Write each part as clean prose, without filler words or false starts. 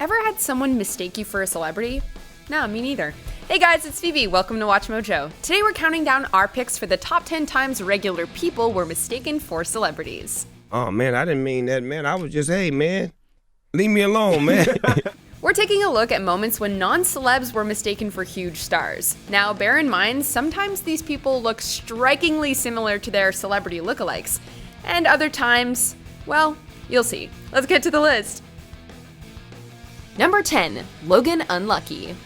Ever had someone mistake you for a celebrity? No, me neither. Hey guys, it's Phoebe. Welcome to Watch Mojo. Today we're counting down our picks for the top 10 times regular people were mistaken for celebrities. Oh man, I didn't mean that, man. I was just, hey man, leave me alone, man. We're taking a look at moments when non-celebs were mistaken for huge stars. Now, bear in mind, sometimes these people look strikingly similar to their celebrity lookalikes, and other times, well, you'll see. Let's get to the list. Number 10, Logan Unlucky.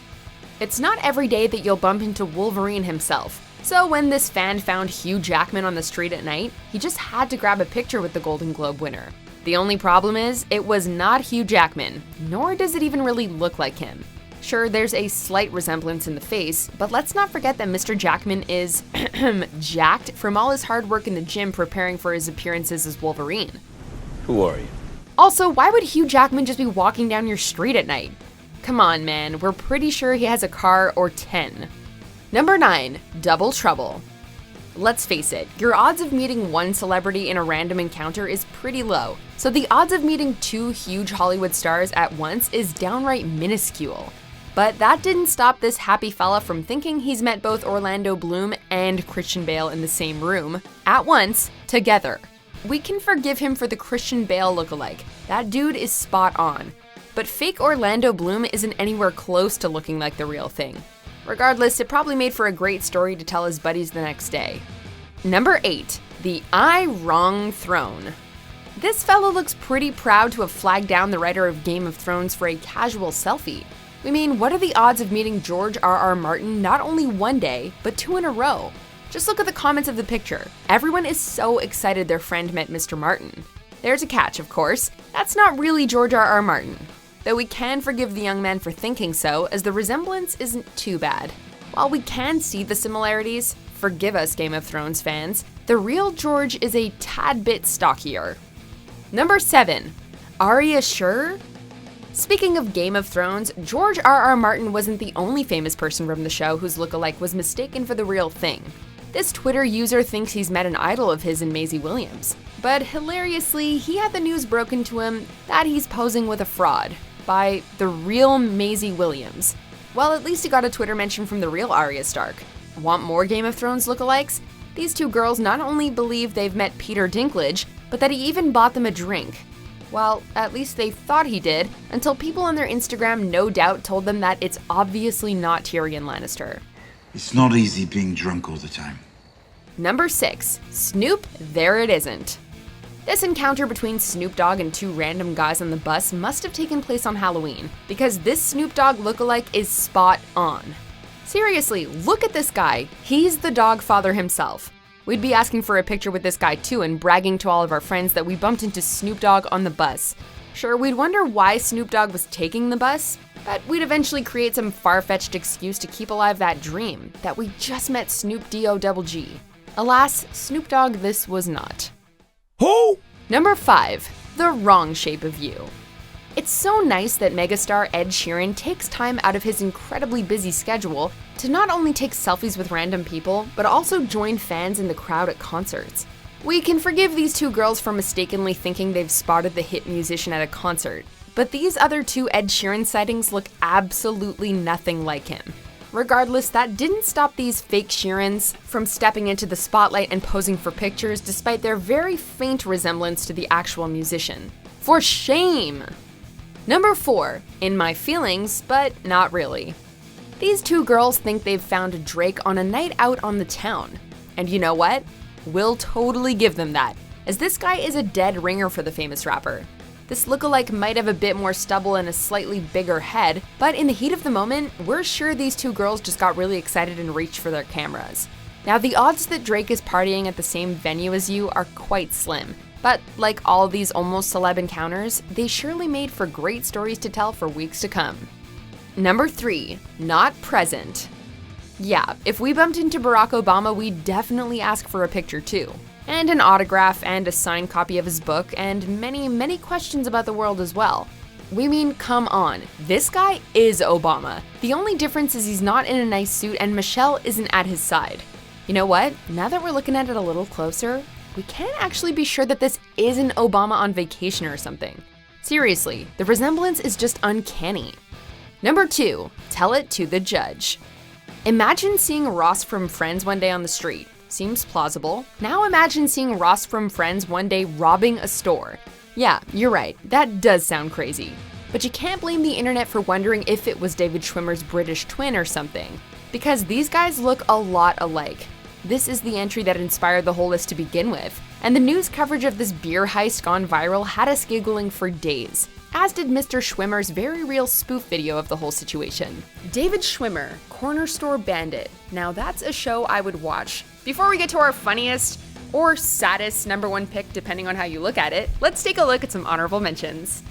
It's not every day that you'll bump into Wolverine himself, so when this fan found Hugh Jackman on the street at night, he just had to grab a picture with the Golden Globe winner. The only problem is, it was not Hugh Jackman, nor does it even really look like him. Sure, there's a slight resemblance in the face, but let's not forget that Mr. Jackman is jacked from all his hard work in the gym preparing for his appearances as Wolverine. Who are you? Also, why would Hugh Jackman just be walking down your street at night? Come on, man, we're pretty sure he has a car or 10. Number 9, Double Trouble. Let's face it, your odds of meeting one celebrity in a random encounter is pretty low, so the odds of meeting two huge Hollywood stars at once is downright minuscule. But that didn't stop this happy fella from thinking he's met both Orlando Bloom and Christian Bale in the same room, at once, together. We can forgive him for the Christian Bale lookalike. That dude is spot on. But fake Orlando Bloom isn't anywhere close to looking like the real thing. Regardless, it probably made for a great story to tell his buddies the next day. Number 8, the I Wrong Throne. This fellow looks pretty proud to have flagged down the writer of Game of Thrones for a casual selfie. We mean, what are the odds of meeting George R.R. Martin not only one day, but 2 in a row? Just look at the comments of the picture. Everyone is so excited their friend met Mr. Martin. There's a catch, of course. That's not really George R.R. Martin. Though we can forgive the young man for thinking so, as the resemblance isn't too bad. While we can see the similarities, forgive us Game of Thrones fans, the real George is a tad bit stockier. Number 7, Arya Sure? Speaking of Game of Thrones, George R.R. Martin wasn't the only famous person from the show whose lookalike was mistaken for the real thing. This Twitter user thinks he's met an idol of his in Maisie Williams. But hilariously, he had the news broken to him that he's posing with a fraud by the real Maisie Williams. Well, at least he got a Twitter mention from the real Arya Stark. Want more Game of Thrones lookalikes? These two girls not only believe they've met Peter Dinklage, but that he even bought them a drink. Well, at least they thought he did, until people on their Instagram no doubt told them that it's obviously not Tyrion Lannister. It's not easy being drunk all the time. Number 6, Snoop, There It Isn't. This encounter between Snoop Dogg and 2 random guys on the bus must have taken place on Halloween, because this Snoop Dogg lookalike is spot on. Seriously, look at this guy. He's the dog father himself. We'd be asking for a picture with this guy too and bragging to all of our friends that we bumped into Snoop Dogg on the bus. Sure, we'd wonder why Snoop Dogg was taking the bus, but we'd eventually create some far-fetched excuse to keep alive that dream, that we just met Snoop D-O-double-G. Alas, Snoop Dogg this was not. Who? Number 5, the wrong shape of you. It's so nice that megastar Ed Sheeran takes time out of his incredibly busy schedule to not only take selfies with random people, but also join fans in the crowd at concerts. We can forgive these 2 girls for mistakenly thinking they've spotted the hit musician at a concert, but these other 2 Ed Sheeran sightings look absolutely nothing like him. Regardless, that didn't stop these fake Sheerans from stepping into the spotlight and posing for pictures despite their very faint resemblance to the actual musician. For shame! Number 4, In My Feelings, but not really. These 2 girls think they've found Drake on a night out on the town. And you know what? We'll totally give them that, as this guy is a dead ringer for the famous rapper. This lookalike might have a bit more stubble and a slightly bigger head, but in the heat of the moment, we're sure these 2 girls just got really excited and reached for their cameras. Now, the odds that Drake is partying at the same venue as you are quite slim, but like all these almost celeb encounters, they surely made for great stories to tell for weeks to come. Number 3, Not Prez-ent. Yeah, if we bumped into Barack Obama, we'd definitely ask for a picture too. And an autograph and a signed copy of his book, and many, many questions about the world as well. We mean, come on, this guy is Obama. The only difference is he's not in a nice suit and Michelle isn't at his side. You know what? Now that we're looking at it a little closer, we can actually be sure that this isn't Obama on vacation or something. Seriously, the resemblance is just uncanny. Number 2, tell it to the judge. Imagine seeing Ross from Friends one day on the street. Seems plausible. Now imagine seeing Ross from Friends one day robbing a store. Yeah, you're right, that does sound crazy. But you can't blame the internet for wondering if it was David Schwimmer's British twin or something, because these guys look a lot alike. This is the entry that inspired the whole list to begin with, and the news coverage of this beer heist gone viral had us giggling for days, as did Mr. Schwimmer's very real spoof video of the whole situation. David Schwimmer, Corner Store Bandit. Now that's a show I would watch. Before we get to our funniest or saddest number 1 pick, depending on how you look at it, let's take a look at some honorable mentions.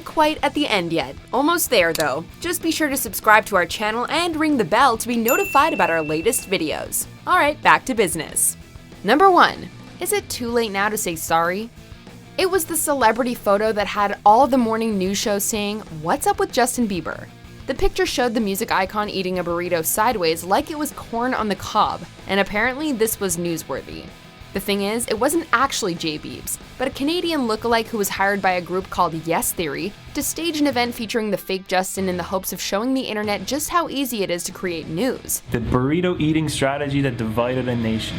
Quite at the end yet. Almost there though. Just be sure to subscribe to our channel and ring the bell to be notified about our latest videos. Alright, back to business. Number 1. Is it too late now to say sorry? It was the celebrity photo that had all the morning news shows saying, "What's up with Justin Bieber?" The picture showed the music icon eating a burrito sideways like it was corn on the cob, and apparently this was newsworthy. The thing is, it wasn't actually J Biebs, but a Canadian lookalike who was hired by a group called Yes Theory to stage an event featuring the fake Justin in the hopes of showing the internet just how easy it is to create news. The burrito eating strategy that divided a nation.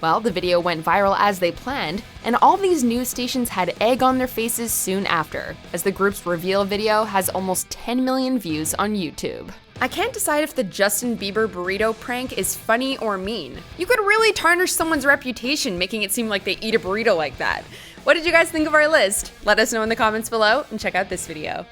Well, the video went viral as they planned, and all these news stations had egg on their faces soon after, as the group's reveal video has almost 10 million views on YouTube. I can't decide if the Justin Bieber burrito prank is funny or mean. You could really tarnish someone's reputation making it seem like they eat a burrito like that. What did you guys think of our list? Let us know in the comments below and check out this video.